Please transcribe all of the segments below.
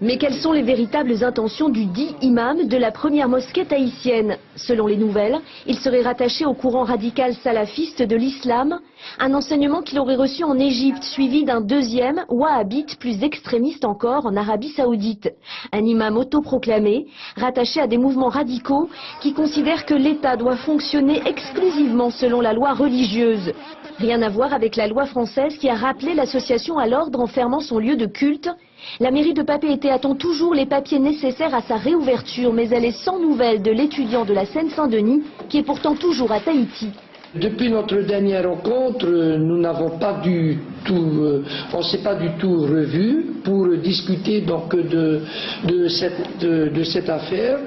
Mais quelles sont les véritables intentions du dit imam de la première mosquée tahitienne? Selon les nouvelles, il serait rattaché au courant radical salafiste de l'islam, un enseignement qu'il aurait reçu en Égypte, suivi d'un deuxième, wahhabite, plus extrémiste encore, en Arabie Saoudite. Un imam autoproclamé, rattaché à des mouvements radicaux qui considèrent que l'État doit fonctionner exclusivement selon la loi religieuse. Rien à voir avec la loi française qui a rappelé l'association à l'ordre en fermant son lieu de culte. La mairie de Papeete attend toujours les papiers nécessaires à sa réouverture, mais elle est sans nouvelles de l'étudiant de la Seine-Saint-Denis, qui est pourtant toujours à Tahiti. Depuis notre dernière rencontre, nous n'avons pas du tout, on s'est pas du tout revus pour discuter donc de cette affaire.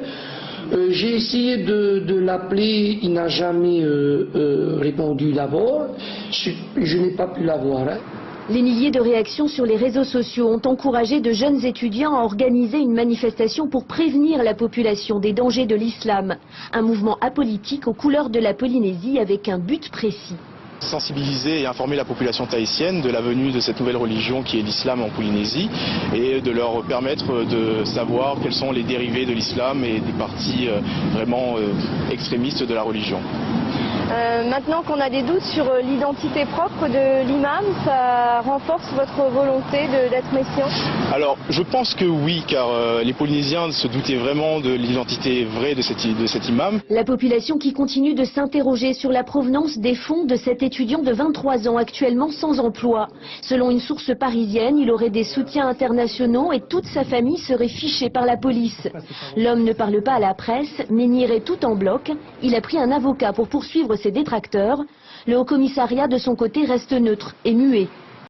J'ai essayé de l'appeler, il n'a jamais répondu d'abord. Je n'ai pas pu l'avoir. Les milliers de réactions sur les réseaux sociaux ont encouragé de jeunes étudiants à organiser une manifestation pour prévenir la population des dangers de l'islam. Un mouvement apolitique aux couleurs de la Polynésie avec un but précis. Sensibiliser et informer la population tahitienne de la venue de cette nouvelle religion qui est l'islam en Polynésie et de leur permettre de savoir quels sont les dérivés de l'islam et des parties vraiment extrémistes de la religion. Maintenant qu'on a des doutes sur l'identité propre de l'imam, ça renforce votre volonté d'être messian? Alors je pense que oui, car les Polynésiens se doutaient vraiment de l'identité vraie de cet imam. La population qui continue de s'interroger sur la provenance des fonds de cet étudiant de 23 ans actuellement sans emploi. Selon une source parisienne, il aurait des soutiens internationaux et toute sa famille serait fichée par la police. L'homme ne parle pas à la presse, mais nierait tout en bloc. Il a pris un avocat pour poursuivre ses détracteurs. Le Haut-Commissariat de son côté reste neutre et muet.